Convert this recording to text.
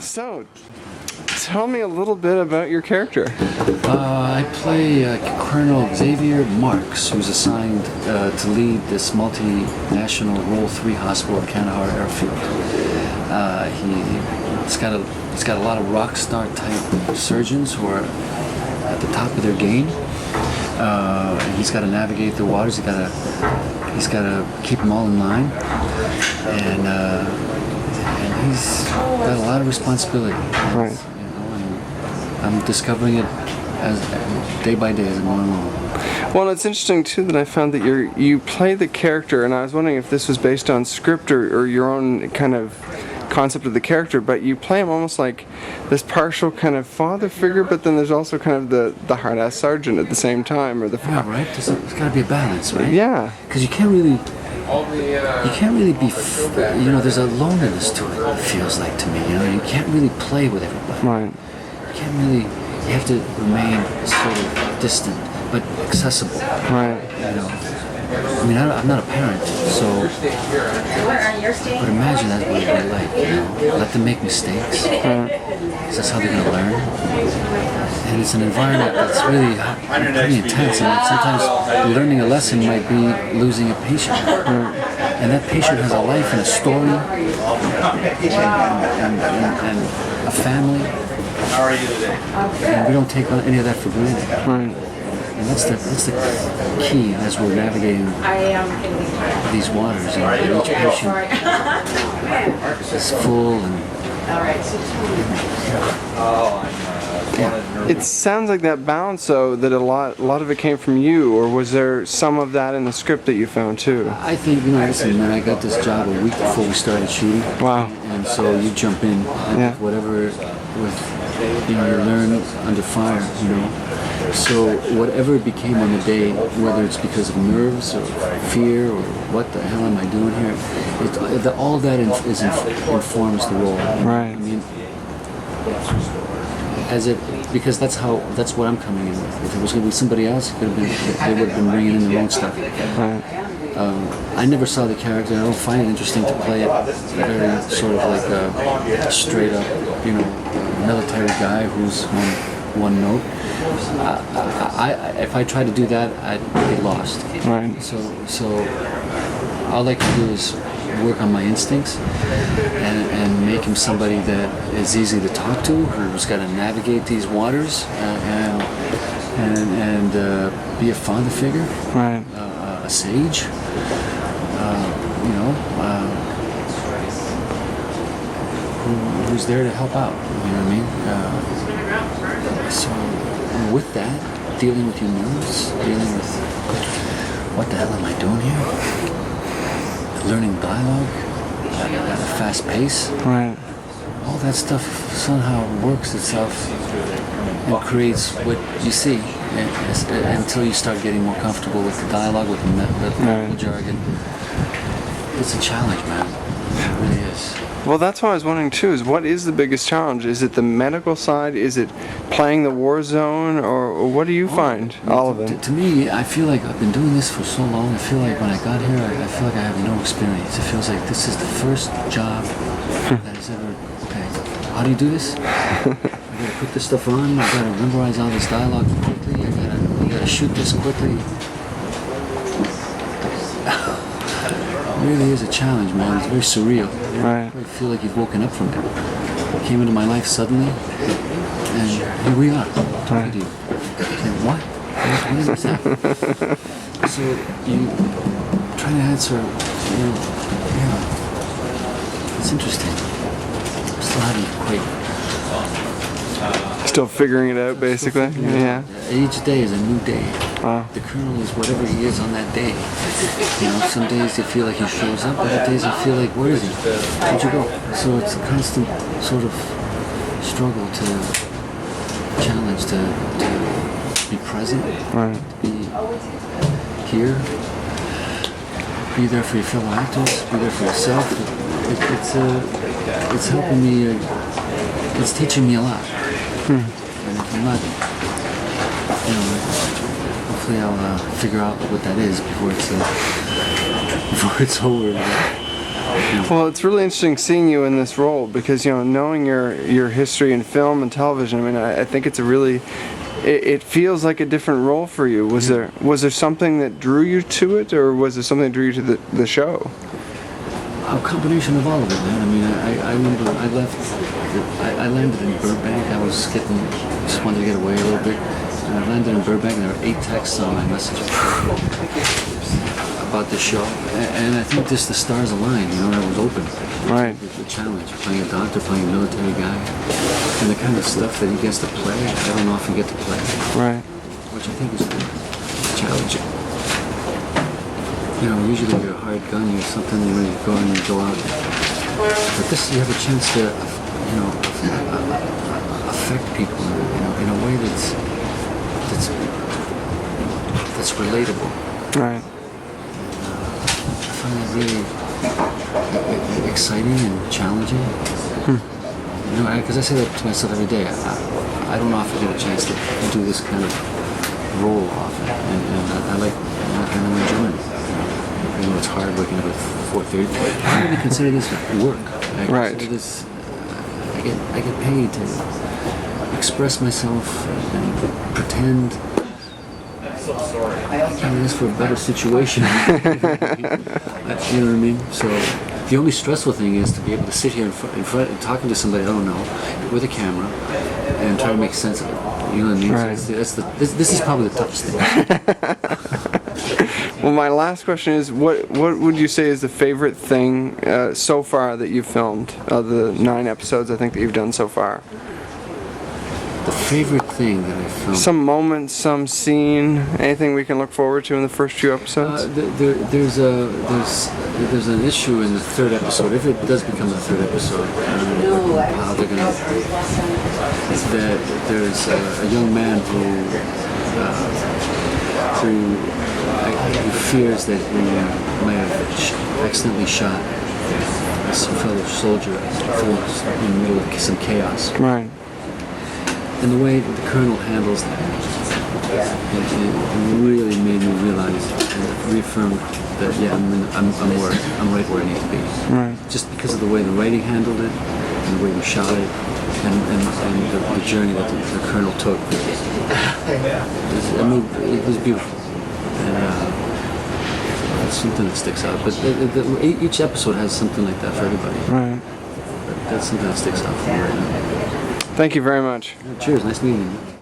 So, tell me a little bit about your character. I play Colonel Xavier Marks, who's assigned to lead this multinational Role 3 hospital at Kandahar Airfield. He's got a lot of rock star type surgeons who are at the top of their game. He's got to navigate the waters. He's got to keep them all in line, and he's got a lot of responsibility. Right. You know, and I'm discovering it as day by day as I'm going along. Well, it's interesting too that I found that you play the character, and I was wondering if this was based on script or your own kind of concept of the character, but you play him almost like this partial kind of father figure, but then there's also kind of the hard-ass sergeant at the same time, or the right. There's got to be a balance, right? Yeah. Because you can't really be, you know, there's a loneliness to it. It feels like to me, you know, you can't really play with everybody. Right. You can't really. You have to remain sort of distant but accessible. Right. You know. I mean, I'm not a parent, so. But imagine that's what it'd be like, you know. Let them make mistakes. Because that's how they're gonna learn. And it's an environment that's really pretty intense. I mean, sometimes learning a lesson might be losing a patient. And that patient has a life and a story and a family. How are you today? And we don't take any of that for granted. Right. And that's the key as we're navigating these waters. And each patient is full and. It sounds like that balance, though, that a lot of it came from you, or was there some of that in the script that you found too? I think, you know, listen, man, I got this job a week before we started shooting. Wow. And so you jump in with whatever, you learn under fire, you know. So whatever it became on the day, whether it's because of nerves or fear or what the hell am I doing here, all that informs the role. Right. I mean, because that's what I'm coming in with. If it was going to be somebody else, they would have been bringing in their own stuff. Right. I never saw the character. I don't find it interesting to play it very sort of like a straight up, you know, military guy who's one note. If I try to do that, I'd get lost. Right. So all I can do is work on my instincts and make him somebody that is easy to talk to, who's got to navigate these waters and be a father figure, Right. A sage, you know, who's there to help out. You know what I mean? So with that, dealing with your nerves, dealing with what the hell am I doing here? Learning dialogue at a fast pace. Right. All that stuff somehow works itself and creates what you see until you start getting more comfortable with the dialogue, with the jargon. It's a challenge, man. It really is. Well, that's what I was wondering too, is what is the biggest challenge? Is it the medical side? Is it playing the war zone? Or what do you find? All of it? To me, I feel like I've been doing this for so long. I feel like when I got here, I feel like I have no experience. It feels like this is the first job that has ever, okay, how do you do this? I gotta put this stuff on, I gotta memorize all this dialogue quickly, I gotta shoot this quickly. It really is a challenge, man. It's very surreal. Right. I feel like you've woken up from it. It came into my life suddenly, and here we are, talking to you. Saying, what? What is this happening? So you try to answer, you know, yeah, it's interesting. I'm still having quite. Still figuring it out, basically. Yeah. Each day is a new day. Wow. The colonel is whatever he is on that day. You know, some days you feel like he shows up, other days you feel like, where is he? Where'd you go? So it's a constant sort of struggle to challenge, to be present, Right. to be here, be there for your fellow actors, be there for yourself. It's helping me. It's teaching me a lot. And if I'm not, you know, hopefully I'll figure out what that is before it's over. Well, it's really interesting seeing you in this role because knowing your history in film and television. I mean, I think it's a really it feels like a different role for you. Was there something that drew you to it, or was there something that drew you to the show? A combination of all of it, man. I mean, I remember I landed in Burbank. Just wanted to get away a little bit. And I landed in Burbank, and there were 8 texts on my message about the show. And I think just the stars aligned, it was open. Right. The challenge, playing a doctor, playing a military guy, and the kind of stuff that he gets to play, I don't often get to play. Right. Which I think is challenging. Usually you're a hard gun, you're something when you go and you go out. But this, you have a chance to, affect people, in a way that's relatable. Right. I find that really exciting and challenging. Because I say that to myself every day. I don't often get a chance to do this kind of role often, and I like, and I'm enjoying it. It's hard waking up at 4:30. I don't even consider this work. I consider this. I get paid to express myself and pretend. I'm in this for a better situation. You know what I mean? So the only stressful thing is to be able to sit here in front and talking to somebody I don't know with a camera and try to make sense of it. You know what I mean? Right. So this is probably the toughest thing. Well, my last question is, what would you say is the favorite thing so far that you've filmed, of the 9 episodes I think that you've done so far? The favorite thing that I filmed. Some moment, some scene, anything we can look forward to in the first few episodes? There's an issue in the 3rd episode, if it does become the 3rd episode, how they're gonna. There's a young man who fears that he might have accidentally shot some fellow soldier in the middle of some chaos. Right. And the way the colonel handles that, it really made me realize and reaffirm that I'm right where I need to be. Right. Just because of the way the writing handled it, and the way we shot it, and the journey that the colonel took. It was beautiful. And it's something that sticks out. But each episode has something like that for everybody. Right. But that's something that sticks out for me right now. Thank you very much. Cheers. Nice meeting you.